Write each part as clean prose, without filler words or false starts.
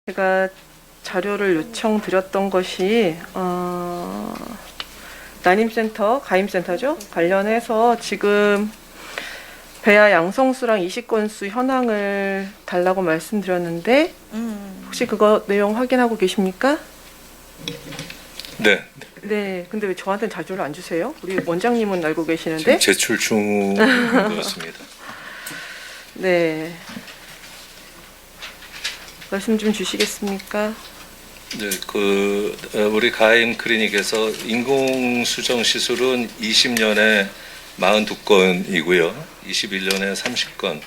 제가 자료를 요청드렸던 것이 난임센터, 가임센터죠? 관련해서 지금 배아 양성수랑 이식건수 현황을 달라고 말씀드렸는데 혹시 그거 내용 확인하고 계십니까? 네. 네, 근데 왜 저한테는 자료를 안 주세요? 우리 원장님은 알고 계시는데? 지금 제출 중인 것 같습니다. 네. 말씀 좀 주시겠습니까? 네, 우리 가임 클리닉에서 인공 수정 시술은 20년에 42건이고요. 21년에 30건.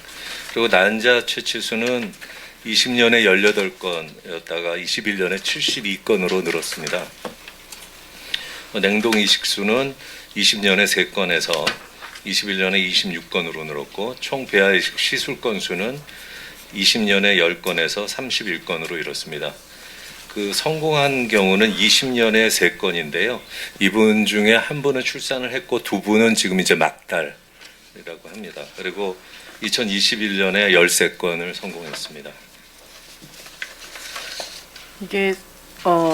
그리고 난자 채취수는 20년에 18건이었다가 21년에 72건으로 늘었습니다. 냉동 이식수는 20년에 3건에서 21년에 26건으로 늘었고 총 배아 이식 시술 건수는 20년에 10건에서 31건으로 이렇습니다. 성공한 경우는 20년에 3건인데요. 이분 중에 한 분은 출산을 했고 두 분은 지금 이제 막달이라고 합니다. 그리고 2021년에 13건을 성공했습니다. 이게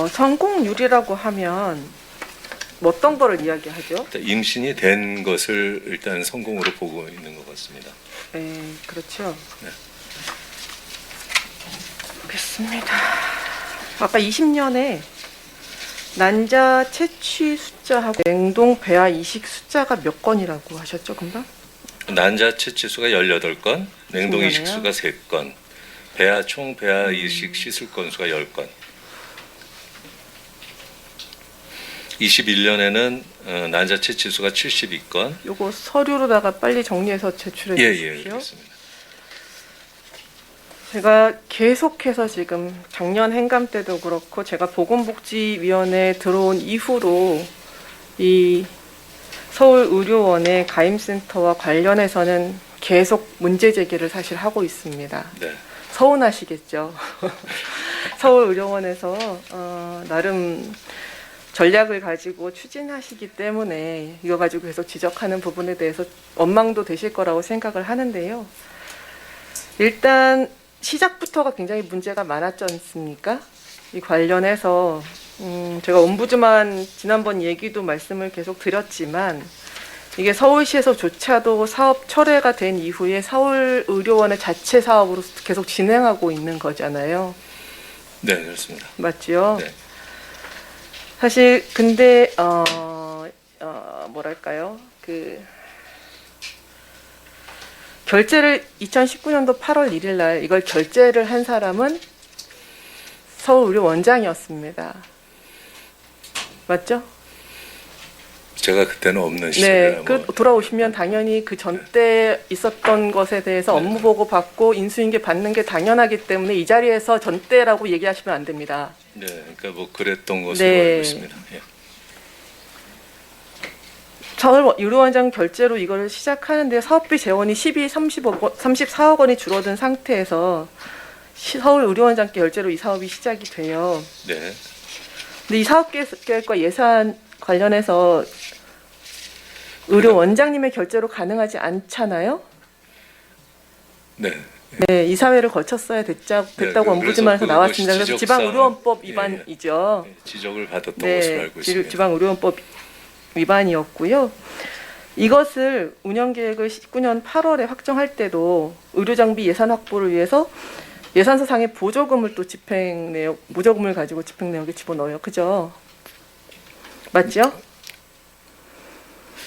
성공률이라고 하면 어떤 거를 이야기하죠? 임신이 된 것을 일단 성공으로 보고 있는 것 같습니다. 네, 그렇죠. 네. 알겠습니다. 아까 20년에 난자 채취 숫자하고 냉동 배아 이식 숫자가 몇 건이라고 하셨죠, 금방? 난자 채취수가 18건, 냉동 신기하네요. 이식수가 3건, 총 배아 이식 시술 건수가 10건. 21년에는 난자 채취수가 72건. 요거 서류로다가 빨리 정리해서 제출해 예, 주십시오. 그렇습니다. 제가 계속해서 지금 작년 행감 때도 그렇고 제가 보건복지위원회에 들어온 이후로 이 서울의료원의 가임센터와 관련해서는 계속 문제 제기를 사실 하고 있습니다. 네. 서운하시겠죠. 서울의료원에서 나름 전략을 가지고 추진하시기 때문에 이거 가지고 계속 지적하는 부분에 대해서 원망도 되실 거라고 생각을 하는데요. 일단 시작부터가 굉장히 문제가 많았지 않습니까? 이 관련해서 제가 옴부즈만 지난번 얘기도 말씀을 계속 드렸지만 이게 서울시에서조차도 사업 철회가 된 이후에 서울의료원의 자체 사업으로 계속 진행하고 있는 거잖아요. 네, 그렇습니다. 맞죠? 네. 사실 근데 뭐랄까요? 결제를 2019년도 8월 1일 날 이걸 결제를 한 사람은 서울의료원장이었습니다. 맞죠? 제가 그때는 없는 네, 시절에 돌아오시면 당연히 그 전때 있었던 것에 대해서 업무 보고 받고 인수인계 받는 게 당연하기 때문에 이 자리에서 전때라고 얘기하시면 안 됩니다. 네, 그러니까 뭐 그랬던 것으로 네. 알고 있습니다. 예. 서울의료원장 결제로 이걸 시작하는데 사업비 재원이 34억 원이 줄어든 상태에서 서울의료원장께 결제로 이 사업이 시작이 돼요. 네. 근데 이 사업 계획과 예산 관련해서 의료원장님의 결제로 가능하지 않잖아요. 네. 네, 이사회를 거쳤어야 됐다고 그래서 ombudsman에서 나왔습니다. 그래서 지적사항, 지방의료원법 예, 위반이죠. 예, 지적을 받았던 네, 것으로 알고 있습니다. 지방의료원법 위반이었고요. 이것을 운영계획을 19년 8월에 확정할 때도 의료장비 예산 확보를 위해서 예산서상의 보조금을 또 보조금을 가지고 집행 내역에 집어넣어요. 그죠? 맞죠?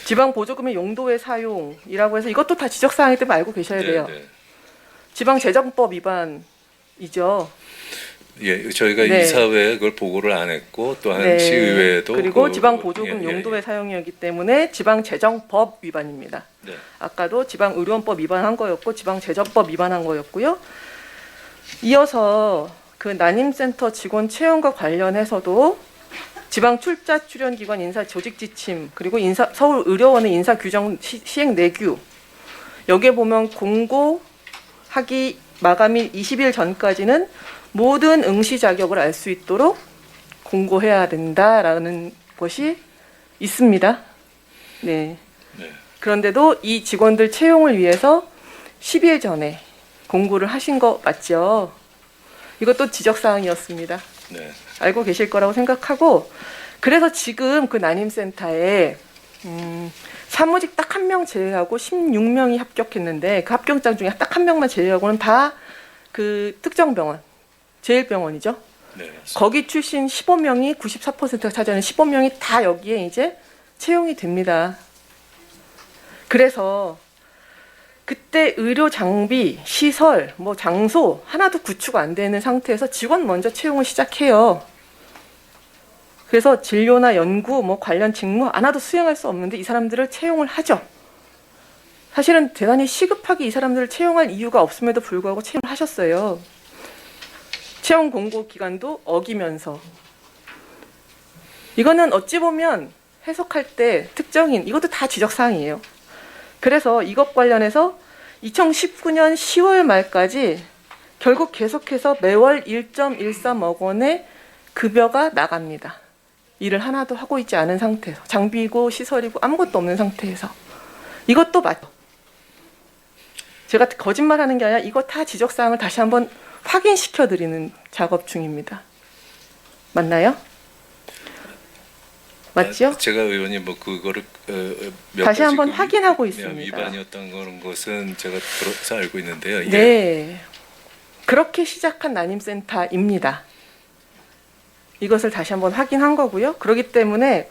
지방 보조금의 용도의 사용이라고 해서 이것도 다 지적사항이기 때문에 알고 계셔야 돼요. 네, 네. 지방재정법 위반이죠. 예, 저희가 네. 이사회에 그걸 보고를 안 했고 또한 네. 시의회에도 그리고 지방 보조금 예, 예, 용도의 예. 사용이었기 때문에 지방재정법 위반입니다. 네. 아까도 지방의료원법 위반한 거였고 지방재정법 위반한 거였고요. 이어서 그 난임센터 직원 채용과 관련해서도 지방 출자 출연 기관 인사 조직 지침 그리고 서울의료원의 인사 규정 시행 내규 여기에 보면 공고하기 마감일 20일 전까지는 모든 응시 자격을 알 수 있도록 공고해야 된다라는 것이 있습니다. 네. 네. 그런데도 이 직원들 채용을 위해서 10일 전에 공고를 하신 거 맞죠? 이것도 지적사항이었습니다. 네. 알고 계실 거라고 생각하고, 그래서 지금 그 난임센터에 사무직 딱 한 명 제외하고 16명이 합격했는데, 그 합격자 중에 딱 한 명만 제외하고는 다 그 특정 병원, 제일병원이죠. 네. 맞습니다. 거기 출신 15명이 94%가 차지하는 15명이 다 여기에 이제 채용이 됩니다. 그래서 그때 의료 장비, 시설, 뭐 장소 하나도 구축 안 되는 상태에서 직원 먼저 채용을 시작해요. 그래서 진료나 연구, 뭐 관련 직무 하나도 수행할 수 없는데 이 사람들을 채용을 하죠. 사실은 대단히 시급하게 이 사람들을 채용할 이유가 없음에도 불구하고 채용을 하셨어요. 채용 공고 기간도 어기면서. 이거는 어찌 보면 해석할 때 특정인, 이것도 다 지적사항이에요. 그래서 이것 관련해서 2019년 10월 말까지 결국 계속해서 매월 1.13억 원의 급여가 나갑니다. 일을 하나도 하고 있지 않은 상태에서, 장비고 시설이고 아무것도 없는 상태에서. 이것도 맞죠. 제가 거짓말하는 게 아니라 이거 다 지적사항을 다시 한번 확인시켜드리는 작업 중입니다. 맞나요? 맞죠? 제가 의원님 뭐 그거를 몇 다시 가지 한번 그 확인하고 있습니다. 위반이었던 그런 것은 제가 들어서 알고 있는데요. 예. 네. 그렇게 시작한 난임센터입니다. 이것을 다시 한번 확인한 거고요. 그렇기 때문에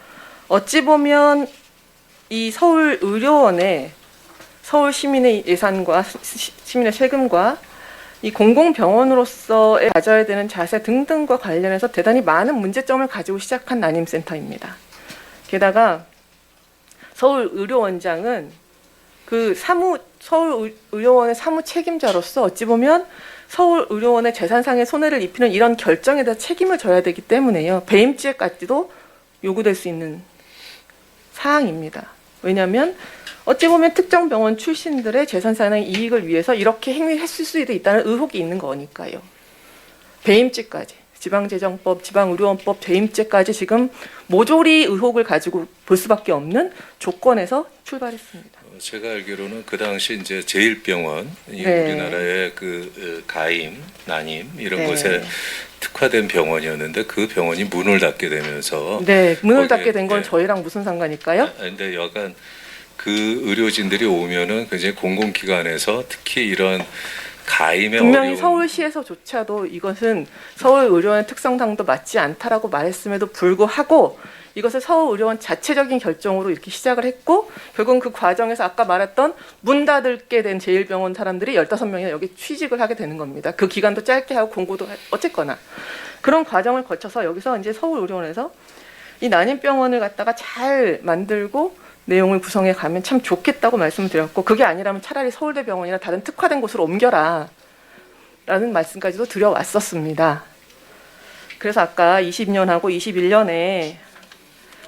어찌 보면 이 서울의료원의 서울 시민의 예산과 시민의 세금과 이 공공병원으로서의 가져야 되는 자세 등등과 관련해서 대단히 많은 문제점을 가지고 시작한 난임센터입니다. 게다가 서울의료원장은 그 서울의료원의 사무 책임자로서 어찌 보면 서울의료원의 재산상의 손해를 입히는 이런 결정에 대해 책임을 져야 되기 때문에요. 배임죄까지도 요구될 수 있는 사항입니다. 왜냐하면 어찌 보면 특정 병원 출신들의 재산상의 이익을 위해서 이렇게 행위했을 수도 있다는 의혹이 있는 거니까요. 배임죄까지, 지방재정법, 지방의료원법, 배임죄까지 지금 모조리 의혹을 가지고 볼 수밖에 없는 조건에서 출발했습니다. 제가 알기로는 그 당시 이제 제일병원, 이 네. 우리나라의 그 가임, 난임 이런 네. 것에 특화된 병원이었는데 그 병원이 문을 닫게 되면서 네, 문을 거기에, 닫게 된 건 예. 저희랑 무슨 상관일까요? 근데 여간 그 의료진들이 오면은 굉장히 공공기관에서 특히 이런 가임의 분명히 어려운 서울시에서조차도 이것은 서울의료원 특성상도 맞지 않다라고 말했음에도 불구하고 이것을 서울의료원 자체적인 결정으로 이렇게 시작을 했고 결국은 그 과정에서 아까 말했던 문 닫을게 된 제일병원 사람들이 15명이나 여기 취직을 하게 되는 겁니다. 그 기간도 짧게 하고 공고도 어쨌거나 그런 과정을 거쳐서 여기서 이제 서울의료원에서 이 난임병원을 갖다가 잘 만들고 내용을 구성해 가면 참 좋겠다고 말씀을 드렸고 그게 아니라면 차라리 서울대병원이나 다른 특화된 곳으로 옮겨라 라는 말씀까지도 드려왔었습니다. 그래서 아까 20년하고 21년에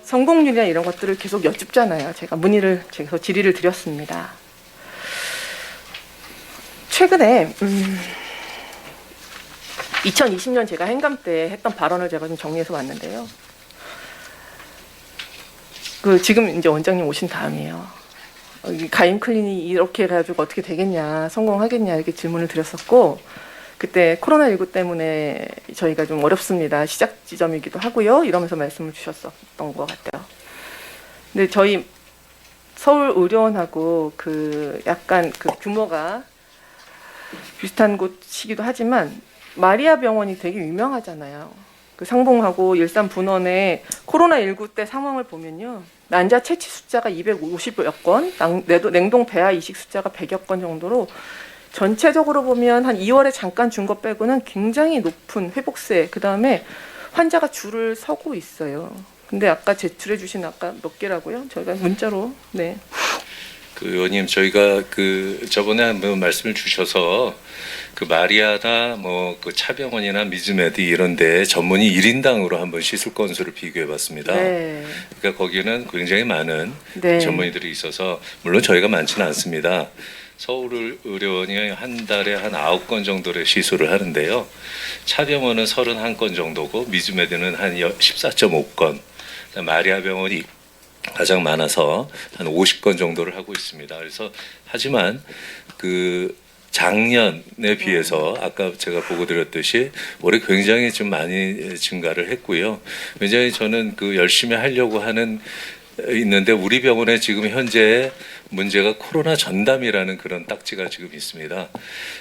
성공률이나 이런 것들을 계속 여쭙잖아요. 제가 문의를 계속 질의를 드렸습니다. 최근에 2020년 제가 행감 때 했던 발언을 제가 좀 정리해서 왔는데요. 그 지금 이제 원장님 오신 다음이에요. 가임 클리닉 이렇게 해가지고 어떻게 되겠냐, 성공하겠냐 이렇게 질문을 드렸었고 그때 코로나19 때문에 저희가 좀 어렵습니다. 시작 지점이기도 하고요. 이러면서 말씀을 주셨었던 것 같아요. 근데 저희 서울의료원하고 그 약간 그 규모가 비슷한 곳이기도 하지만 마리아 병원이 되게 유명하잖아요. 그 상봉하고 일산 분원의 코로나19 때 상황을 보면요. 난자 채취 숫자가 250여 건, 냉동 배아 이식 숫자가 100여 건 정도로 전체적으로 보면 한 2월에 잠깐 준 것 빼고는 굉장히 높은 회복세, 그 다음에 환자가 줄을 서고 있어요. 근데 아까 제출해 주신 아까 몇 개라고요? 저희가 문자로, 네. 그 의원님 저희가 그 저번에 한번 말씀을 주셔서 그 마리아나 뭐 그 차병원이나 미즈메디 이런데 전문의 1인당으로 한번 시술 건수를 비교해봤습니다. 네. 그러니까 거기는 굉장히 많은 네. 전문의들이 있어서 물론 저희가 많지는 않습니다. 서울의료원이 한 달에 한 9건 정도의 시술을 하는데요. 차병원은 31건 정도고 미즈메디는 한 14.5건, 마리아 병원이 가장 많아서 한 50건 정도를 하고 있습니다. 그래서 하지만 그 작년에 비해서 아까 제가 보고 드렸듯이 올해 굉장히 좀 많이 증가를 했고요. 굉장히 저는 그 열심히 하려고 하는 있는데 우리 병원에 지금 현재 문제가 코로나 전담이라는 그런 딱지가 지금 있습니다.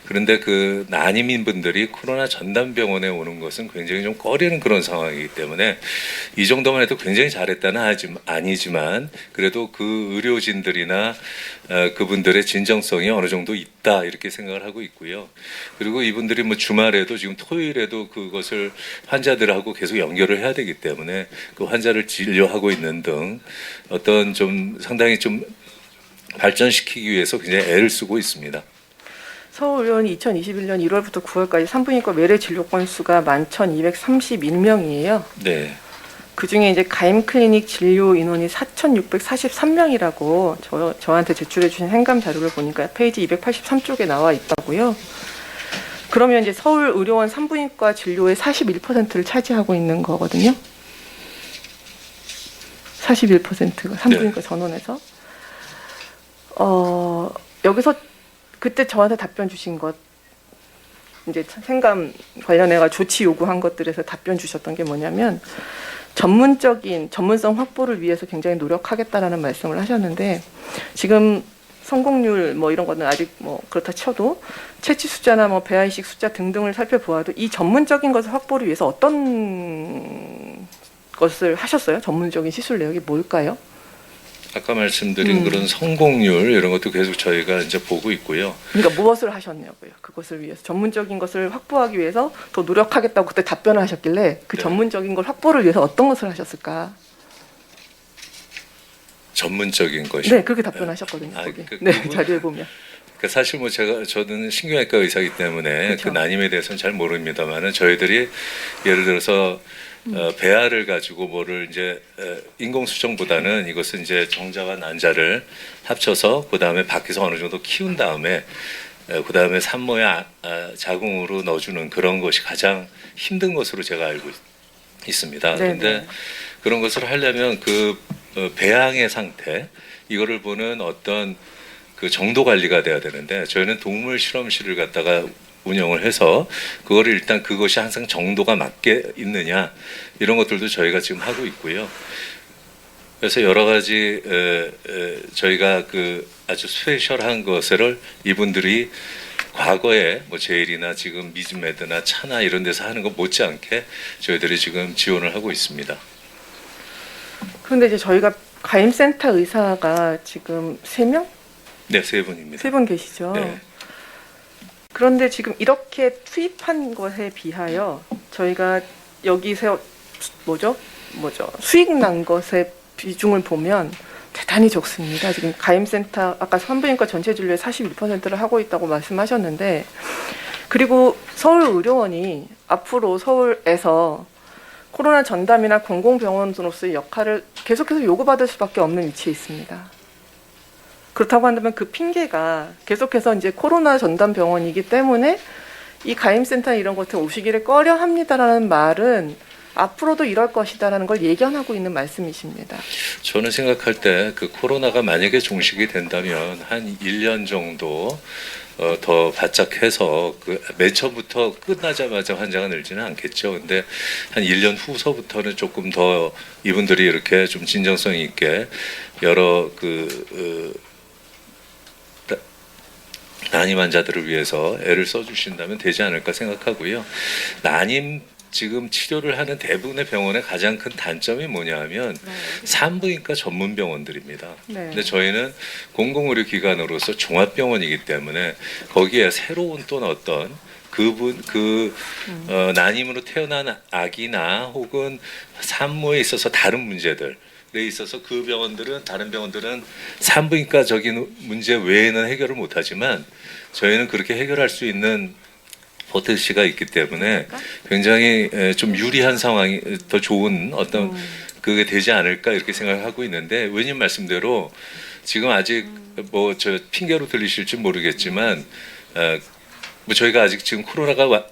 그런데 그 난임인 분들이 코로나 전담 병원에 오는 것은 굉장히 좀 꺼리는 그런 상황이기 때문에 이 정도만 해도 굉장히 잘했다는 아니지만 그래도 그 의료진들이나 그분들의 진정성이 어느 정도 있다 이렇게 생각을 하고 있고요. 그리고 이분들이 뭐 주말에도 지금 토요일에도 그것을 환자들하고 계속 연결을 해야 되기 때문에 그 환자를 진료하고 있는 등 어떤 좀 상당히 좀 발전시키기 위해서 굉장히 애를 쓰고 있습니다. 서울의료원이 2021년 1월부터 9월까지 산부인과 외래 진료 건수가 11,231명이에요. 네. 그중에 이제 가임 클리닉 진료 인원이 4,643명이라고 저한테 제출해 주신 행감 자료를 보니까 페이지 283쪽에 나와 있다고요. 그러면 이제 서울 의료원 산부인과 진료의 41%를 차지하고 있는 거거든요. 41%가 산부인과 전원에서. 여기서 그때 저한테 답변 주신 것, 이제 생감 관련해가 조치 요구한 것들에서 답변 주셨던 게 뭐냐면 전문성 확보를 위해서 굉장히 노력하겠다라는 말씀을 하셨는데 지금 성공률 뭐 이런 거는 아직 뭐 그렇다 쳐도 채취 숫자나 뭐 배아이식 숫자 등등을 살펴보아도 이 전문적인 것을 확보를 위해서 어떤 것을 하셨어요? 전문적인 시술 내역이 뭘까요? 아까 말씀드린 그런 성공률 이런 것도 계속 저희가 이제 보고 있고요. 그러니까 무엇을 하셨냐고요? 그것을 위해서 전문적인 것을 확보하기 위해서 더 노력하겠다고 그때 답변을 하셨길래 그 네. 전문적인 걸 확보를 위해서 어떤 것을 하셨을까? 전문적인 것이. 네, 그렇게 답변하셨거든요. 아, 거기. 그 네, 부분- 자료에 보면. 그러니까 사실 뭐 저는 신경외과 의사이기 때문에 그렇죠. 그 난임에 대해서는 잘 모릅니다만은 저희들이 예를 들어서 배아를 가지고 뭐를 이제 인공수정보다는 이것은 이제 정자와 난자를 합쳐서 그 다음에 밖에서 어느 정도 키운 다음에 그 다음에 산모에 자궁으로 넣어주는 그런 것이 가장 힘든 것으로 제가 알고 있습니다. 네네. 그런데 그런 것을 하려면 그 배양의 상태 이거를 보는 어떤 그 정도 관리가 돼야 되는데 저희는 동물 실험실을 갖다가 운영을 해서 그거를 일단 그것이 항상 정도가 맞게 있느냐 이런 것들도 저희가 지금 하고 있고요. 그래서 여러 가지 저희가 그 아주 스페셜한 것을 이분들이 과거에 뭐 제일이나 지금 미즈메드나 차나 이런 데서 하는 것 못지않게 저희들이 지금 지원을 하고 있습니다. 그런데 이제 저희가 가임센터 의사가 지금 3명? 네, 3분입니다. 3분 계시죠? 네. 그런데 지금 이렇게 투입한 것에 비하여 저희가 여기서 수익 난 것의 비중을 보면 대단히 적습니다. 지금 가임센터 아까 산부인과 전체 진료의 41%를 하고 있다고 말씀하셨는데 그리고 서울의료원이 앞으로 서울에서 코로나 전담이나 공공병원으로서의 역할을 계속해서 요구받을 수밖에 없는 위치에 있습니다. 그렇다고 한다면 그 핑계가 계속해서 이제 코로나 전담 병원이기 때문에 이 가임센터 이런 것들 오시기를 꺼려 합니다라는 말은 앞으로도 이럴 것이다라는 걸 예견하고 있는 말씀이십니다. 저는 생각할 때 그 코로나가 만약에 종식이 된다면 한 1년 정도 더 바짝해서 그 맨 처음부터 끝나자마자 환자가 늘지는 않겠죠. 근데 한 1년 후서부터는 조금 더 이분들이 이렇게 좀 진정성 있게 여러 난임 환자들을 위해서 애를 써주신다면 되지 않을까 생각하고요. 난임 지금 치료를 하는 대부분의 병원의 가장 큰 단점이 뭐냐 하면 산부인과 전문 병원들입니다. 네. 근데 저희는 공공의료기관으로서 종합병원이기 때문에 거기에 새로운 또 어떤 난임으로 태어난 아기나 혹은 산모에 있어서 다른 문제들 에 있어서 다른 병원들은 산부인과적인 문제 외에는 해결을 못하지만 저희는 그렇게 해결할 수 있는 포텐시가 있기 때문에 굉장히 좀 유리한 상황이 더 좋은 어떤 그게 되지 않을까 이렇게 생각하고 있는데 의원님 말씀대로 지금 아직 뭐 저 핑계로 들리실지 모르겠지만 뭐 저희가 아직 지금 코로나가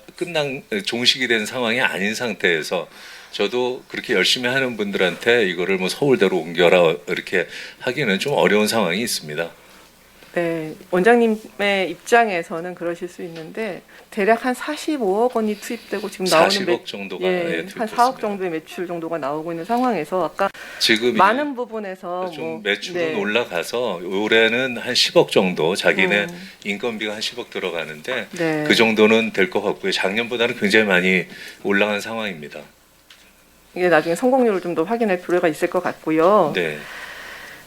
종식이 된 상황이 아닌 상태에서 저도 그렇게 열심히 하는 분들한테 이거를 뭐 서울대로 옮겨라 이렇게 하기는 좀 어려운 상황이 있습니다. 네, 원장님의 입장에서는 그러실 수 있는데 대략 한 45억 원이 투입되고 지금 나오는 40억 정도가 한 4억 정도의 매출 정도가 나오고 있는 상황에서 아까 지금 많은 부분에서 좀 뭐 매출은 올라가서 올해는 한 10억 정도 자기네 인건비가 한 10억 들어가는데 네. 그 정도는 될 것 같고요. 작년보다는 굉장히 많이 올라간 상황입니다. 이게 나중에 성공률을 좀 더 확인할 필요가 있을 것 같고요. 네,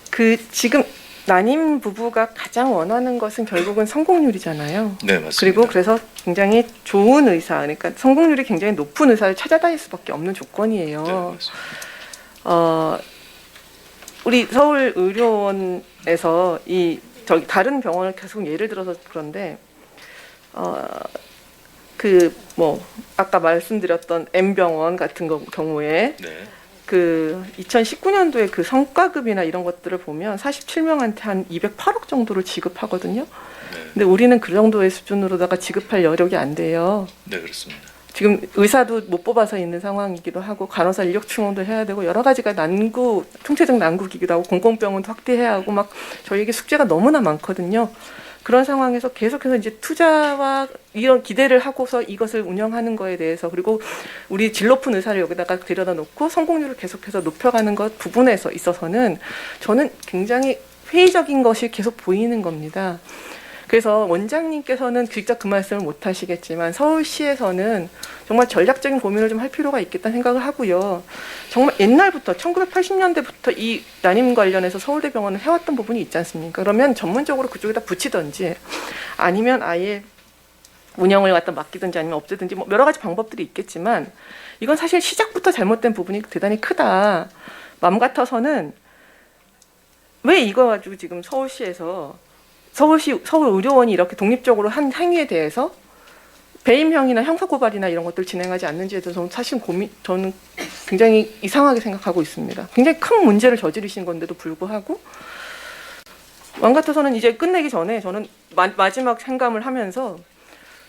그 지금 난임 부부가 가장 원하는 것은 결국은 성공률이잖아요. 네 맞습니다. 그리고 그래서 굉장히 좋은 의사, 그러니까 성공률이 굉장히 높은 의사를 찾아다닐 수밖에 없는 조건이에요. 네, 맞습니다. 우리 서울의료원에서 저기 다른 병원을 계속 예를 들어서 그런데 그 뭐 아까 말씀드렸던 M병원 같은 경우에 네, 그 2019년도에 그 성과급이나 이런 것들을 보면 47명한테 한 208억 정도를 지급하거든요. 네, 근데 우리는 그 정도의 수준으로다가 지급할 여력이 안 돼요. 네 그렇습니다. 지금 의사도 못 뽑아서 있는 상황이기도 하고 간호사 인력 충원도 해야 되고 여러 가지가 총체적 난국이기도 하고 공공병원도 확대해야 하고 막 저희에게 숙제가 너무나 많거든요. 그런 상황에서 계속해서 이제 투자와 이런 기대를 하고서 이것을 운영하는 거에 대해서 그리고 우리 질 높은 의사를 여기다가 들여다 놓고 성공률을 계속해서 높여가는 것 부분에서 있어서는 저는 굉장히 회의적인 것이 계속 보이는 겁니다. 그래서 원장님께서는 직접 그 말씀을 못 하시겠지만 서울시에서는 정말 전략적인 고민을 좀 할 필요가 있겠다는 생각을 하고요. 정말 옛날부터 1980년대부터 이 난임 관련해서 서울대병원은 해왔던 부분이 있지 않습니까? 그러면 전문적으로 그쪽에다 붙이든지 아니면 아예 운영을 갖다 맡기든지 아니면 없애든지 뭐 여러 가지 방법들이 있겠지만 이건 사실 시작부터 잘못된 부분이 대단히 크다. 맘 같아서는 왜 이거 가지고 지금 서울시에서 서울의료원이 이렇게 독립적으로 한 행위에 대해서 배임형이나 형사고발이나 이런 것들을 진행하지 않는지에 대해서 저는 굉장히 이상하게 생각하고 있습니다. 굉장히 큰 문제를 저지르신 건데도 불구하고 마음 같아서는 이제 끝내기 전에 저는 마지막 생감을 하면서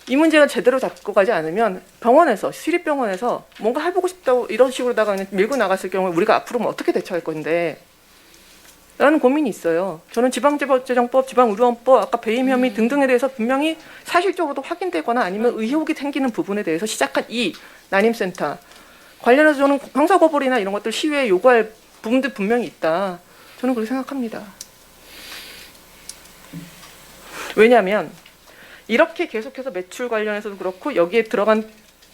이 문제가 제대로 잡고 가지 않으면 병원에서 시립병원에서 뭔가 해보고 싶다고 이런 식으로다가 그냥 밀고 나갔을 경우에 우리가 앞으로 어떻게 대처할 건데 라는 고민이 있어요. 저는 지방재정법, 지방의료원법, 아까 배임 혐의 등등에 대해서 분명히 사실적으로도 확인되거나 아니면 의혹이 생기는 부분에 대해서 시작한 이 난임센터 관련해서 저는 형사고발이나 이런 것들 시위에 요구할 부분들 분명히 있다. 저는 그렇게 생각합니다. 왜냐하면 이렇게 계속해서 매출 관련해서도 그렇고 여기에 들어간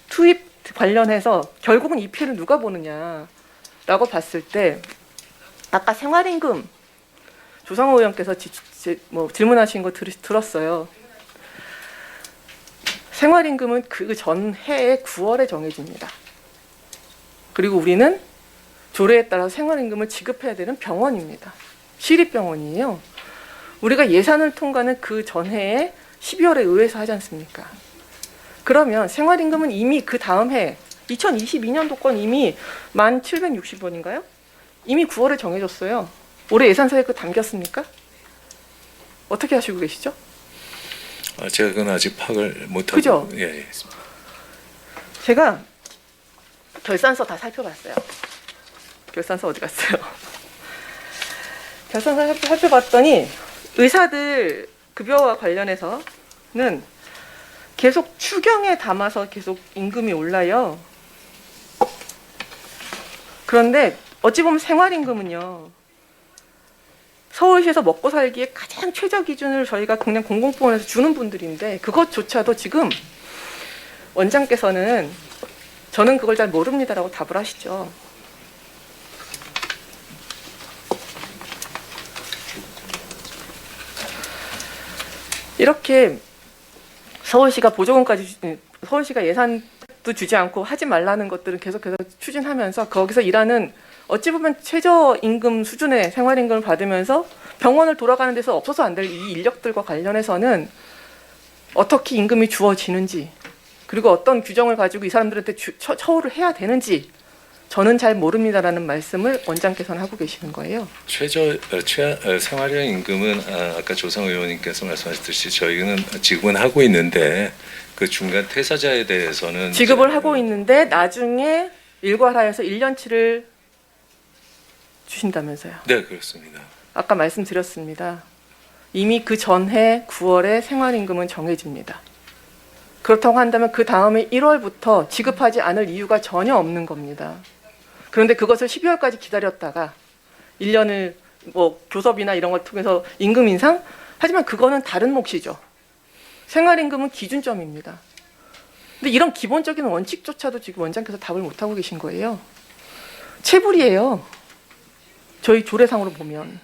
투입 관련해서 결국은 이 피해를 누가 보느냐라고 봤을 때 아까 생활임금 조성호 의원께서 질문하신 거 들었어요. 생활임금은 그 전해의 9월에 정해집니다. 그리고 우리는 조례에 따라서 생활임금을 지급해야 되는 병원입니다. 시립병원이에요. 우리가 예산을 통과는 그 전해에 12월에 의회에서 하지 않습니까? 그러면 생활임금은 이미 그 다음 해 2022년도 건 이미 1,760원인가요? 이미 9월에 정해졌어요. 올해 예산서에 그거 담겼습니까? 어떻게 하시고 계시죠? 제가 그건 아직 파악을 못하고. 그죠? 예. 제가 결산서 다 살펴봤어요. 결산서 어디 갔어요? 결산서 살펴봤더니 의사들 급여와 관련해서는 계속 추경에 담아서 계속 임금이 올라요. 그런데 어찌 보면 생활임금은요. 서울시에서 먹고 살기에 가장 최저 기준을 저희가 그냥 공공병원에서 주는 분들인데 그것조차도 지금 원장께서는 저는 그걸 잘 모릅니다라고 답을 하시죠. 이렇게 서울시가 서울시가 예산도 주지 않고 하지 말라는 것들을 계속해서 추진하면서 거기서 일하는 어찌 보면 최저임금 수준의 생활임금을 받으면서 병원을 돌아가는 데서 없어서 안 될 이 인력들과 관련해서는 어떻게 임금이 주어지는지 그리고 어떤 규정을 가지고 이 사람들한테 처우를 해야 되는지 저는 잘 모릅니다라는 말씀을 원장께서는 하고 계시는 거예요. 생활형 임금은 아까 조성 의원님께서 말씀하셨듯이 저희는 지급은 하고 있는데 그 중간 퇴사자에 대해서는 지급을 하고 있는데 나중에 일괄하여서 1년치를 주신다면서요. 네, 그렇습니다. 아까 말씀드렸습니다. 이미 그 전해 9월에 생활임금은 정해집니다. 그렇다고 한다면 그 다음에 1월부터 지급하지 않을 이유가 전혀 없는 겁니다. 그런데 그것을 12월까지 기다렸다가 1년을 뭐 교섭이나 이런 걸 통해서 임금 인상? 하지만 그거는 다른 몫이죠. 생활임금은 기준점입니다. 근데 이런 기본적인 원칙조차도 지금 원장께서 답을 못하고 계신 거예요. 체불이에요. 저희 조례상으로 보면.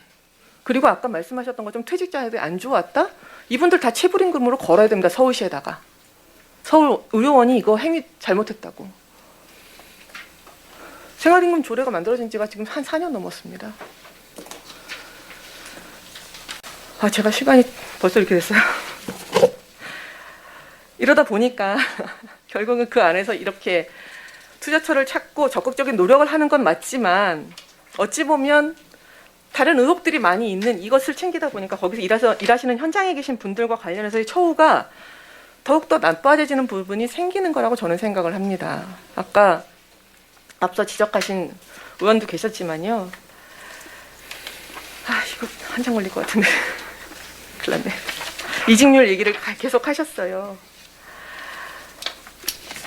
그리고 아까 말씀하셨던 것처럼 퇴직자들이 안 좋았다? 이분들 다 체불임금으로 걸어야 됩니다. 서울시에다가. 서울 의료원이 이거 행위 잘못했다고. 생활임금 조례가 만들어진 지가 지금 한 4년 넘었습니다. 아, 제가 시간이 벌써 이렇게 됐어요. 이러다 보니까 결국은 그 안에서 이렇게 투자처를 찾고 적극적인 노력을 하는 건 맞지만 어찌 보면 다른 의혹들이 많이 있는 이것을 챙기다 보니까 거기서 일하시는 현장에 계신 분들과 관련해서의 처우가 더욱더 나빠져지는 부분이 생기는 거라고 저는 생각을 합니다. 아까 앞서 지적하신 의원도 계셨지만요. 아, 이거 한참 걸릴 것 같은데. 큰일 났네. 이직률 얘기를 계속 하셨어요.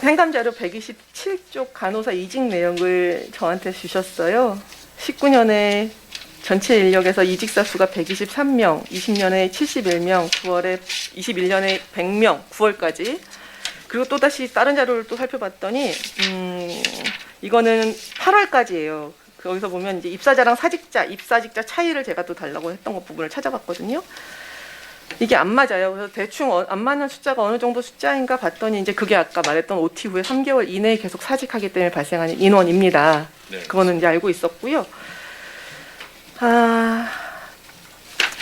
행감자료 127쪽 간호사 이직 내역을 저한테 주셨어요. 19년에 전체 인력에서 이직사 수가 123명, 20년에 71명, 9월에 21년에 100명, 9월까지. 그리고 또다시 다른 자료를 또 살펴봤더니 이거는 8월까지예요. 거기서 보면 이제 입사자랑 입사직자 차이를 제가 또 달라고 했던 것 부분을 찾아봤거든요. 이게 안 맞아요. 그래서 대충 안 맞는 숫자가 어느 정도 숫자인가 봤더니 이제 그게 아까 말했던 OT 후에 3개월 이내에 계속 사직하기 때문에 발생하는 인원입니다. 네. 그거는 이제 알고 있었고요. 아,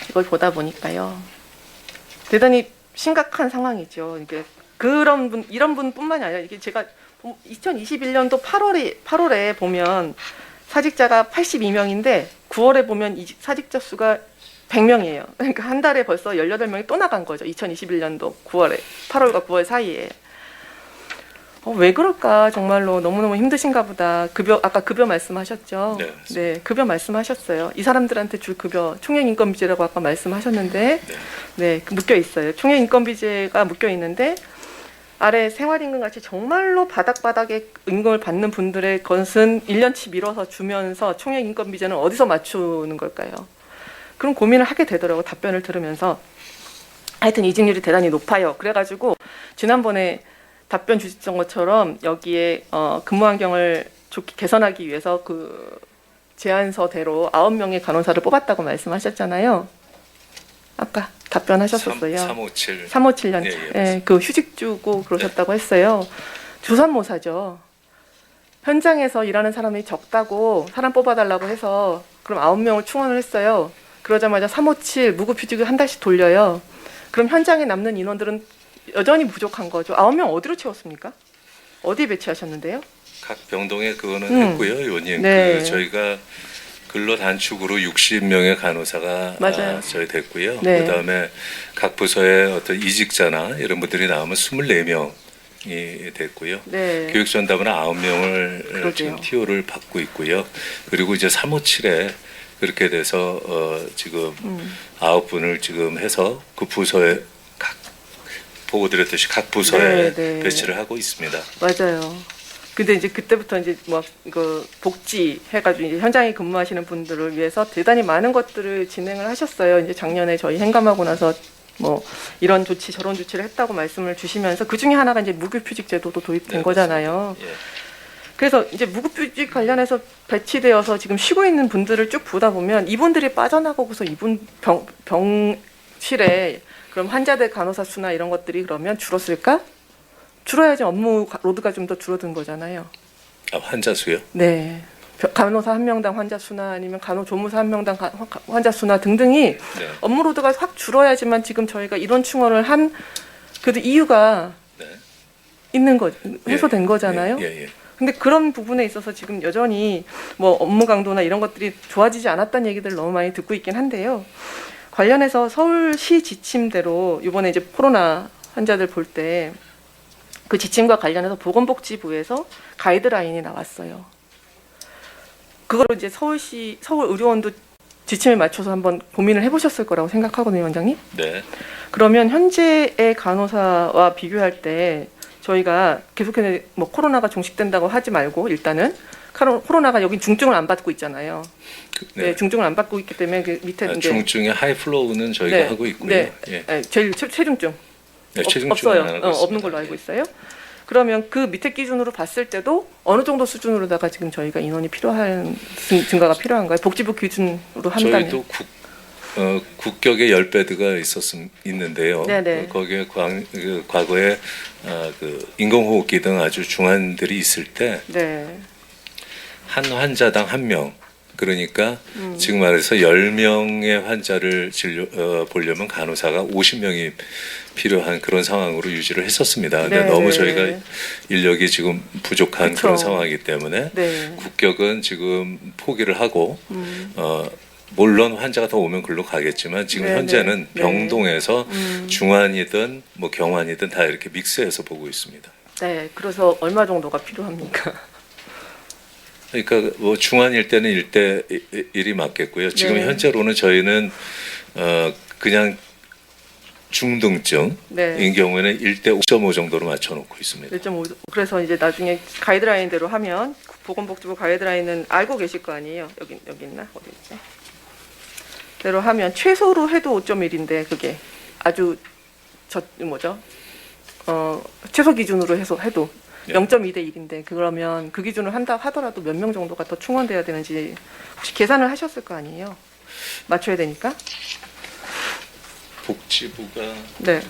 이걸 보다 보니까요. 대단히 심각한 상황이죠. 이게 이런 분뿐만이 아니라 이게 제가 2021년도 8월에 보면 사직자가 82명인데 9월에 보면 사직자 수가 100명이에요. 그러니까 한 달에 벌써 18명이 또 나간 거죠. 2021년도 9월에 8월과 9월 사이에. 왜 그럴까 정말로 너무너무 힘드신가 보다. 아까 급여 말씀하셨죠. 네. 네, 급여 말씀하셨어요. 이 사람들한테 줄 급여 총액인건비제라고 아까 말씀하셨는데 네, 묶여 있어요. 총액인건비제가 묶여 있는데 아래 생활임금 같이 정말로 바닥바닥에 임금을 받는 분들의 것은 1년치 미뤄서 주면서 총액인건비제는 어디서 맞추는 걸까요? 그런 고민을 하게 되더라고요. 답변을 들으면서. 하여튼 이직률이 대단히 높아요. 그래가지고 지난번에 답변 주셨던 것처럼 여기에 근무 환경을 좋게 개선하기 위해서 그 제안서대로 9명의 간호사를 뽑았다고 말씀하셨잖아요. 아까 답변하셨었어요. 357년. 예, 그 휴직 주고 그러셨다고 했어요. 조선모사죠. 현장에서 일하는 사람이 적다고 사람 뽑아달라고 해서 그럼 9명을 충원을 했어요. 그러자마자 357 무급휴직을 한 달씩 돌려요. 그럼 현장에 남는 인원들은 여전히 부족한 거죠. 9명 어디로 채웠습니까? 어디에 배치하셨는데요? 각 병동에 그거는 했고요, 의원님. 네. 저희가 근로 단축으로 60명의 간호사가 저희 됐고요. 네. 그다음에 각 부서의 어떤 이직자나 이런 분들이 나오면 24명이 됐고요. 네. 교육전담은 9명을 지금 TO를 받고 있고요. 그리고 이제 357에 그렇게 돼서 지금 9분을 지금 해서 그 부서에 보고 드렸듯이 각 부서에 배치를 하고 있습니다. 맞아요. 근데 이제 그때부터 이제 뭐 이거 복지 해가지고 이제 현장에 근무하시는 분들을 위해서 대단히 많은 것들을 진행을 하셨어요. 이제 작년에 저희 행감하고 나서 뭐 이런 조치 저런 조치를 했다고 말씀을 주시면서 그 중에 하나가 이제 무급휴직 제도도 도입된 거잖아요. 예. 그래서 이제 무급휴직 관련해서 배치되어서 지금 쉬고 있는 분들을 쭉 보다 보면 이분들이 빠져나가고서 이분 병실에 그럼 환자들 간호사 수나 이런 것들이 그러면 줄었을까? 줄어야지 업무 로드가 좀 더 줄어든 거잖아요. 아, 환자 수요? 네. 간호사 한 명당 환자 수나 아니면 간호조무사 한 명당 환자 수나 등등이 네. 업무 로드가 확 줄어야지만 지금 저희가 이런 충원을 한 그래도 이유가 네. 있는 거 해소된 거잖아요. 예. 근데 그런 부분에 있어서 지금 여전히 뭐 업무 강도나 이런 것들이 좋아지지 않았다는 얘기들 너무 많이 듣고 있긴 한데요. 관련해서 서울시 지침대로 이번에 이제 코로나 환자들 볼 때 그 지침과 관련해서 보건복지부에서 가이드라인이 나왔어요. 그걸 이제 서울 의료원도 지침에 맞춰서 한번 고민을 해보셨을 거라고 생각하거든요, 원장님. 네. 그러면 현재의 간호사와 비교할 때 저희가 계속해서 뭐 코로나가 종식된다고 하지 말고 일단은 코로나가 여기 중증을 안 받고 있잖아요. 네, 중증을 안 받고 있기 때문에 그 밑에 이제 중증의 하이플로우는 저희가 네, 하고 있고요. 네, 예. 네, 제일 최중증 네, 최중증은 없어요. 안 하고 없는 있습니다. 걸로 알고 예. 있어요. 그러면 그 밑에 기준으로 봤을 때도 어느 정도 수준으로다가 지금 저희가 인원이 필요한 증가가 필요한가요? 복지부 기준으로 한다면. 저희도 국격의 10베드가 있는데요. 네네. 거기에 과거에 그 인공호흡기 등 아주 중환들이 있을 때 한 네. 환자당 1명, 그러니까 지금 말해서 10명의 환자를 보려면 간호사가 50명이 필요한 그런 상황으로 유지를 했었습니다. 근데 네, 너무 네. 저희가 인력이 지금 부족한 그쵸. 그런 상황이기 때문에 네. 국격은 지금 포기를 하고 물론 환자가 더 오면 글로 가겠지만 지금 네, 현재는 네. 병동에서 중환이든 뭐 경환이든 다 이렇게 믹스해서 보고 있습니다. 네. 그래서 얼마 정도가 필요합니까? 그러니까 뭐 중환일 때는 1대 1이 맞겠고요. 지금 네. 현재로는 저희는 그냥 중등증인 네. 경우에는 1대 5.5 정도로 맞춰놓고 있습니다. 1.5. 그래서 이제 나중에 가이드라인대로 하면 보건복지부 가이드라인은 알고 계실 거 아니에요. 여기 있나? 어디 있지? 대로 하면 최소로 해도 5.1인데 그게 아주 최소 기준으로 해도 네. 0.2대 1인데 그러면 그 기준을 한다 하더라도 몇 명 정도가 더 충원돼야 되는지 혹시 계산을 하셨을 거 아니에요? 맞춰야 되니까. 복지부가 네.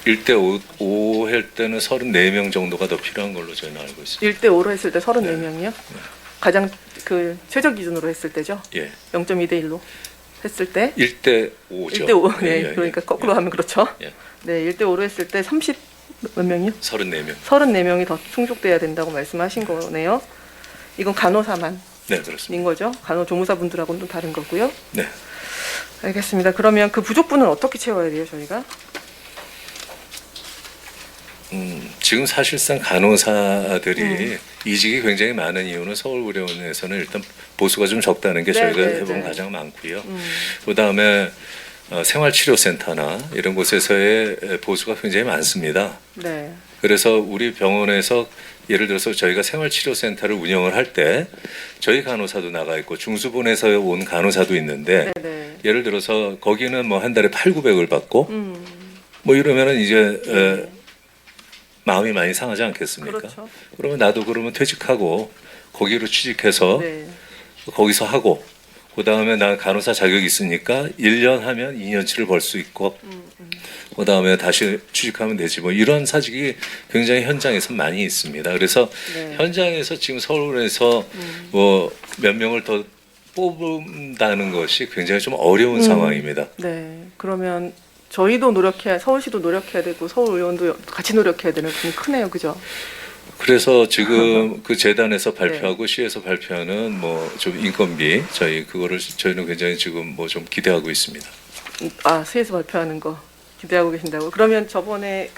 1대 5 할 때는 34명 정도가 더 필요한 걸로 저희는 알고 있습니다. 1대 5로 했을 때 34명이요? 가장 그 최저 기준으로 했을 때죠? 예. 0.2대 1로 했을 때 1대 5죠. 1대 5. 네. 그러니까 거꾸로 하면 그렇죠. 예. 네, 1대 5로 했을 때 30 몇 명이요? 34명. 34명이 더 충족돼야 된다고 말씀하신 거네요. 이건 간호사만인 네, 그렇습니다. 거죠. 간호조무사분들하고는 좀 다른 거고요. 네. 알겠습니다. 그러면 그 부족분은 어떻게 채워야 돼요, 저희가? 지금 사실상 간호사들이 이직이 굉장히 많은 이유는 서울의료원에서는 일단 보수가 좀 적다는 게 네, 저희가 네, 해본 네. 가장 많고요. 그다음에 생활치료센터나 이런 곳에서의 보수가 굉장히 많습니다. 네. 그래서 우리 병원에서 예를 들어서 저희가 생활치료센터를 운영을 할 때 저희 간호사도 나가 있고 중수본에서 온 간호사도 있는데 네, 네. 예를 들어서 거기는 뭐 한 달에 8,900을 받고 뭐 이러면은 이제 마음이 많이 상하지 않겠습니까? 그렇죠. 그러면 나도 그러면 퇴직하고 거기로 취직해서 네. 거기서 하고 그다음에 나 간호사 자격이 있으니까 1년 하면 2년치를 벌 수 있고 그다음에 다시 취직하면 되지 뭐 이런 사직이 굉장히 현장에서 많이 있습니다. 그래서 네. 현장에서 지금 서울에서 뭐 몇 명을 더 뽑는다는 것이 굉장히 좀 어려운 상황입니다. 네. 그러면 저희도 서울시도 노력해야 되고 서울의원도 같이 노력해야 되는 부분이 크네요. 그죠? 그래서 지금 그 재단에서 발표하고 시에서 발표하는 뭐 좀 인건비 저희는 굉장히 지금 뭐 좀 기대하고 있습니다. 아, 시에서 발표하는 거 기대하고 계신다고. 그러면 저번에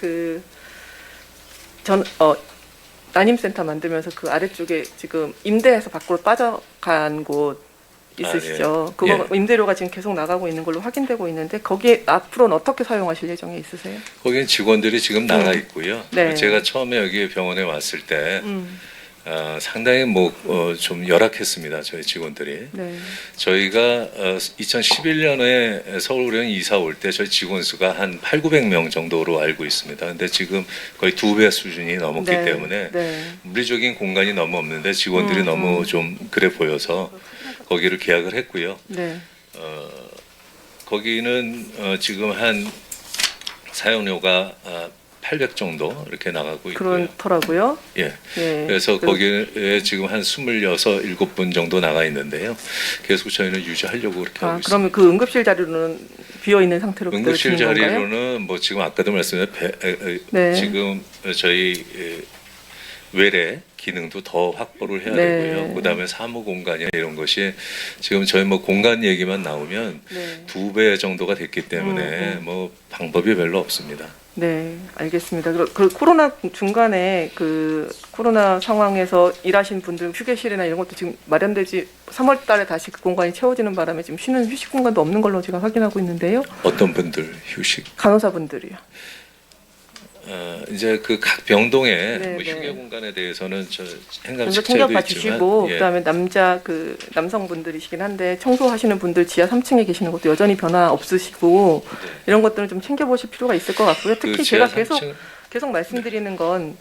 난임센터 만들면서 그 아래쪽에 지금 임대해서 밖으로 빠져간 곳 있으시죠? 예. 그거 예. 임대료가 지금 계속 나가고 있는 걸로 확인되고 있는데 거기에 앞으로는 어떻게 사용하실 예정이 있으세요? 거기는 직원들이 지금 나가 있고요. 네. 제가 처음에 여기 병원에 왔을 때 음, 상당히 좀 열악했습니다. 저희 직원들이. 네. 저희가 2011년에 서울의원 이사 올 때 저희 직원 수가 한 8,900명 정도로 알고 있습니다. 근데 지금 거의 2배 수준이 넘었기 네. 때문에 네. 물리적인 공간이 너무 없는데 직원들이 너무 좀 그래 보여서 거기를 계약을 했고요. 네. 거기는 지금 한 사용료가 800 정도 이렇게 나가고 있고요. 그렇더라고요. 예. 예. 그래서 거기에 지금 한 26, 7분 정도 나가 있는데요. 계속 저희는 유지하려고 그렇게 하고 있습니다. 그러면 그 응급실 자리로는 비어 있는 상태로 응급실 두는 건가요? 자리로는 뭐 지금 아까도 말씀드린 네. 지금 저희 외래 기능도 더 확보를 해야 네. 되고요. 그다음에 사무 공간이나 이런 것이 지금 저희 뭐 공간 얘기만 나오면 네. 2배 정도가 됐기 때문에 뭐 방법이 별로 없습니다. 네, 알겠습니다. 그 코로나 중간에 그 코로나 상황에서 일하신 분들 휴게실이나 이런 것도 지금 마련되지 3월 달에 다시 그 공간이 채워지는 바람에 지금 쉬는 휴식 공간도 없는 걸로 제가 확인하고 있는데요. 어떤 분들 휴식? 간호사분들이요. 이제 그 각 병동의 네, 뭐 휴게 네. 공간에 대해서는 저 먼저 행감식제도 챙겨봐 있지만 주시고 예. 그다음에 남성분들이시긴 한데 청소하시는 분들 지하 3층에 계시는 것도 여전히 변화 없으시고 네. 이런 것들은 좀 챙겨보실 필요가 있을 것 같고요. 특히 그 제가 지하 3층 계속 말씀드리는 건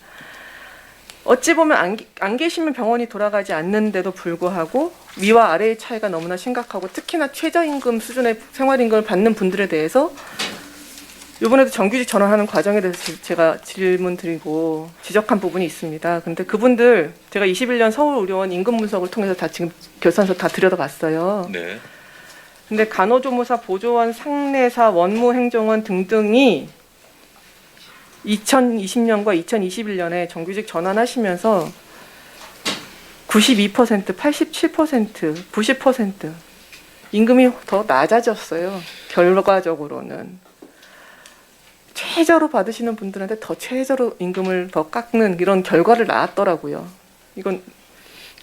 어찌 보면 안 계시면 병원이 돌아가지 않는데도 불구하고 위와 아래의 차이가 너무나 심각하고 특히나 최저임금 수준의 생활임금을 받는 분들에 대해서 이번에도 정규직 전환하는 과정에 대해서 제가 질문 드리고 지적한 부분이 있습니다. 근데 그분들 제가 21년 서울의료원 임금 분석을 통해서 다 지금 결산서 다 들여다봤어요. 네. 근데 간호조무사, 보조원, 상내사, 원무행정원 등등이 2020년과 2021년에 정규직 전환하시면서 92%, 87%, 90% 임금이 더 낮아졌어요. 결과적으로는. 최저로 받으시는 분들한테 더 최저로 임금을 더 깎는 이런 결과를 낳았더라고요. 이건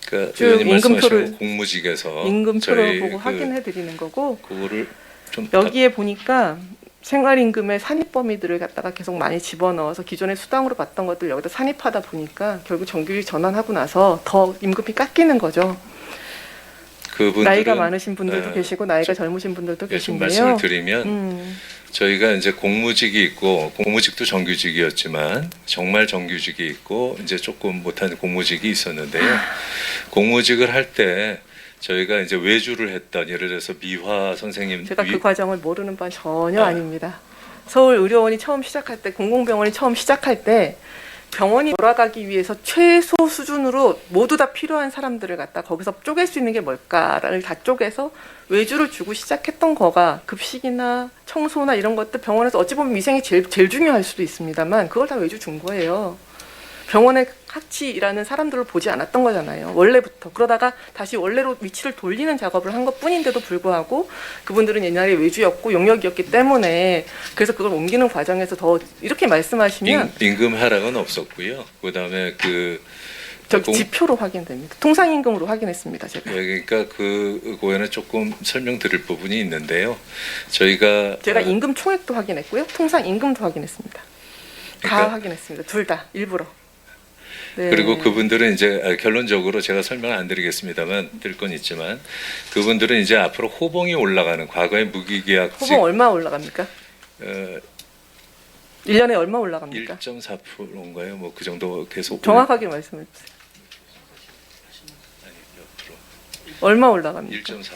그러니까 쭉 의원님 말씀하신 임금표를- 공무직에서 임금표를 저희 보고 그 확인해 드리는 거고 그거를 좀 여기에 보니까 생활임금의 산입 범위들을 갖다가 계속 많이 집어넣어서 기존에 수당으로 받던 것들 여기다 산입하다 보니까 결국 정규직 전환하고 나서 더 임금이 깎이는 거죠. 그분들은 나이가 많으신 분들도 네, 계시고 나이가 젊으신 분들도 예, 좀 계신데요. 말씀을 드리면 저희가 이제 공무직이 있고 공무직도 정규직이었지만 정말 정규직이 있고 이제 조금 못한 공무직이 있었는데요. 공무직을 할 때 저희가 이제 외주를 했던 예를 들어서 미화 선생님 제가 그 과정을 모르는 바 전혀 아닙니다. 서울의료원이 처음 시작할 때, 공공병원이 처음 시작할 때 병원이 돌아가기 위해서 최소 수준으로 모두 다 필요한 사람들을 갖다 거기서 쪼갤 수 있는 게 뭘까를 다 쪼개서 외주를 주고 시작했던 거가 급식이나 청소나 이런 것들 병원에서 어찌 보면 위생이 제일 중요할 수도 있습니다만 그걸 다 외주 준 거예요. 병원에 같이 일하는 사람들을 보지 않았던 거잖아요. 원래부터. 그러다가 다시 원래로 위치를 돌리는 작업을 한 것뿐인데도 불구하고 그분들은 옛날에 외주였고 용역이었기 때문에 그래서 그걸 옮기는 과정에서 더 이렇게 말씀하시면 임금 하락은 없었고요. 그다음에 그 저기 지표로 확인됩니다. 통상임금으로 확인했습니다. 제가. 그러니까 그거에는 조금 설명드릴 부분이 있는데요. 저희가 임금 총액도 확인했고요. 통상임금도 확인했습니다. 다 그러니까 확인했습니다. 둘 다 일부러. 네. 그리고 그분들은 이제 결론적으로 제가 설명을 안 드리겠습니다만 드릴 건 있지만 그분들은 이제 앞으로 호봉이 올라가는 과거의 무기계약직 호봉 얼마 올라갑니까? 1년에 얼마 올라갑니까? 1.4%인가요? 뭐 그 정도 계속 정확하게 말씀해 주세요. 얼마 올라갑니까? 1.4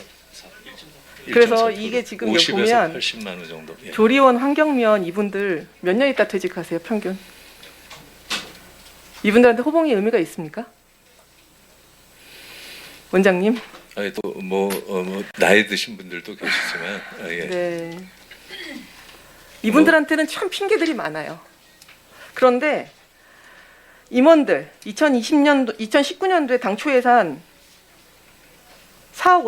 그래서 이게 지금 여기 50에서 보면 80만 원 정도. 예. 조리원, 환경미원 이분들 몇 년 있다 퇴직하세요? 평균? 이분들한테 호봉이 의미가 있습니까? 원장님? 아니 또뭐 나이 드신 분들도 계시지만 예. 네. 이분들한테는 참 핑계들이 많아요. 그런데 임원들 2020년도, 2019년도에 당초 예산 4억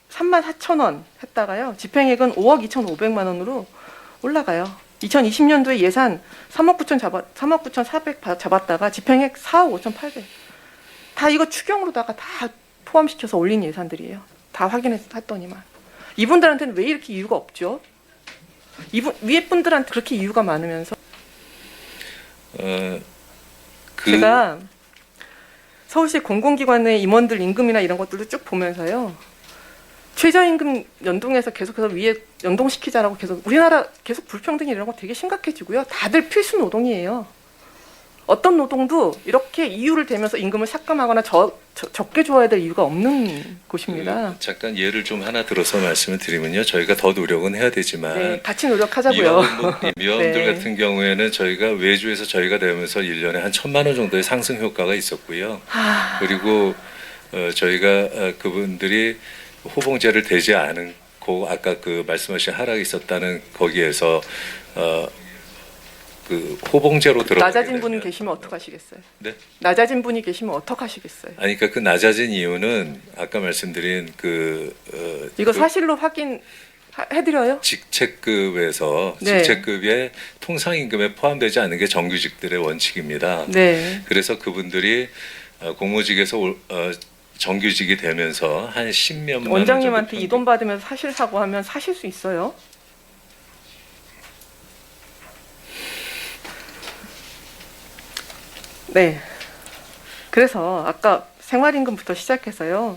5,103만 4천 원 했다가요. 집행액은 5억 2,500만 원으로 올라가요. 2020년도에 예산 3억 9,400 잡았다가 집행액 4억 5,800. 다 이거 추경으로다가 다 포함시켜서 올린 예산들이에요. 다 확인했더니만. 이분들한테는 왜 이렇게 이유가 없죠? 위에 분들한테 그렇게 이유가 많으면서 제가 서울시 공공기관의 임원들 임금이나 이런 것들도 쭉 보면서요. 최저임금 연동해서 계속해서 위에 연동시키자라고 계속 우리나라 계속 불평등이 이런 거 되게 심각해지고요. 다들 필수 노동이에요. 어떤 노동도 이렇게 이유를 대면서 임금을 삭감하거나 적게 줘야 될 이유가 없는 곳입니다. 잠깐 예를 좀 하나 들어서 말씀을 드리면요. 저희가 더 노력은 해야 되지만 네, 같이 노력하자고요. 미화원들 네. 같은 경우에는 저희가 외주에서 저희가 되면서 1년에 한 1,000만 원 정도의 상승 효과가 있었고요. 그리고 저희가 그분들이 호봉제를 대지 않고 아까 그 말씀하신 하락이 있었다는 거기에서 그 호봉제로 들어가게 낮아진 분이 되면 계시면 어떡하시겠어요? 네? 낮아진 분이 계시면 어떡하시겠어요? 아니 그러니까 그 낮아진 이유는 아까 말씀드린 이거 사실로 확인 해드려요? 직책급에서 네. 직책급에 통상임금에 포함되지 않는 게 정규직들의 원칙입니다. 네. 그래서 그분들이 공무직에서 정규직이 되면서 한 10몇만 원 원장님한테 이 돈 받으면서 사실사고 하면 사실 수 있어요? 네. 그래서 아까 생활임금부터 시작해서요.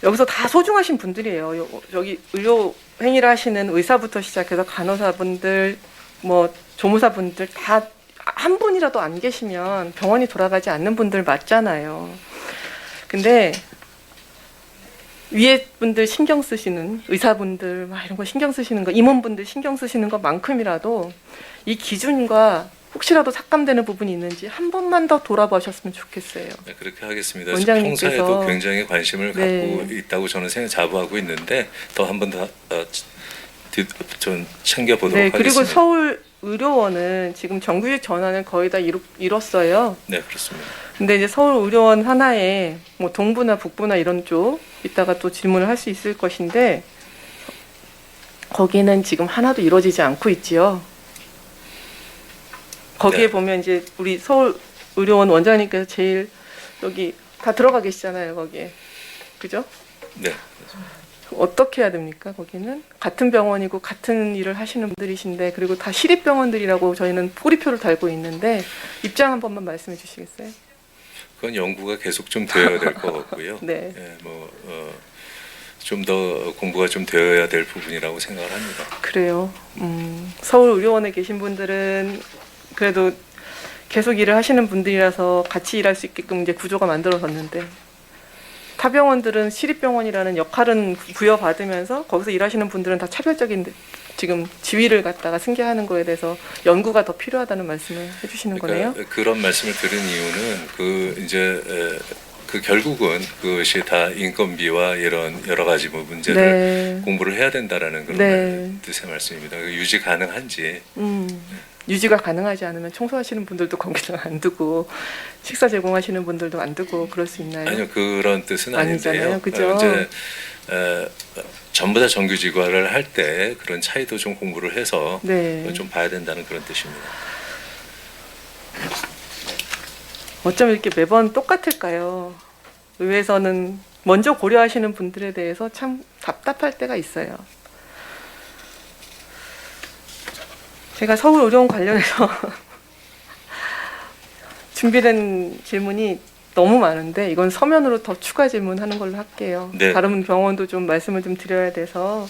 여기서 다 소중하신 분들이에요. 여기 의료 행위를 하시는 의사부터 시작해서 간호사분들, 뭐 조무사분들 다 한 분이라도 안 계시면 병원이 돌아가지 않는 분들 맞잖아요. 근데 위에 분들 신경 쓰시는 의사분들 막 이런 거 신경 쓰시는 거, 임원분들 신경 쓰시는 것만큼이라도 이 기준과 혹시라도 삭감되는 부분이 있는지 한 번만 더 돌아보셨으면 좋겠어요. 네, 그렇게 하겠습니다. 원장님께서 평소에도 굉장히 관심을 네. 갖고 있다고 저는 자부하고 있는데 더 한 번 더 좀 챙겨보도록 네, 하겠습니다. 그리고 서울 의료원은 지금 정규직 전환을 거의 다 이뤘어요. 네, 그렇습니다. 근데 이제 서울 의료원 하나에 뭐 동부나 북부나 이런 쪽 이따가 또 질문을 할 수 있을 것인데 거기는 지금 하나도 이루어지지 않고 있지요. 거기에 네. 보면 이제 우리 서울 의료원 원장님께서 제일 여기 다 들어가 계시잖아요, 거기에. 그죠? 네. 어떻게 해야 됩니까? 거기는 같은 병원이고 같은 일을 하시는 분들이신데 그리고 다 시립병원들이라고 저희는 포리표를 달고 있는데 입장 한 번만 말씀해 주시겠어요? 그건 연구가 계속 좀 되어야 될 것 같고요. 네. 좀 더 공부가 좀 되어야 될 부분이라고 생각을 합니다. 그래요. 서울 의료원에 계신 분들은 그래도 계속 일을 하시는 분들이라서 같이 일할 수 있게끔 이제 구조가 만들어졌는데 타 병원들은 시립병원이라는 역할은 부여받으면서 거기서 일하시는 분들은 다 차별적인 지금 지위를 갖다가 승계하는 거에 대해서 연구가 더 필요하다는 말씀을 해주시는 거네요. 그런 말씀을 드린 이유는 결국은 그것이 다 인건비와 이런 여러 가지 문제를 네. 공부를 해야 된다라는 그런 네. 뜻의 말씀입니다. 유지 가능한지. 유지가 가능하지 않으면 청소하시는 분들도 거기서 안 두고 식사 제공하시는 분들도 안 두고 그럴 수 있나요? 아니요, 그런 뜻은 아니잖아요. 아닌데요. 그죠? 이제 전부 다 정규직화를 할 때 그런 차이도 좀 공부를 해서 네. 좀 봐야 된다는 그런 뜻입니다. 어쩜 이렇게 매번 똑같을까요? 의회에서는 먼저 고려하시는 분들에 대해서 참 답답할 때가 있어요. 제가 서울 의료원 관련해서 준비된 질문이 너무 많은데 이건 서면으로 더 추가 질문하는 걸로 할게요. 네. 다른 병원도 좀 말씀을 좀 드려야 돼서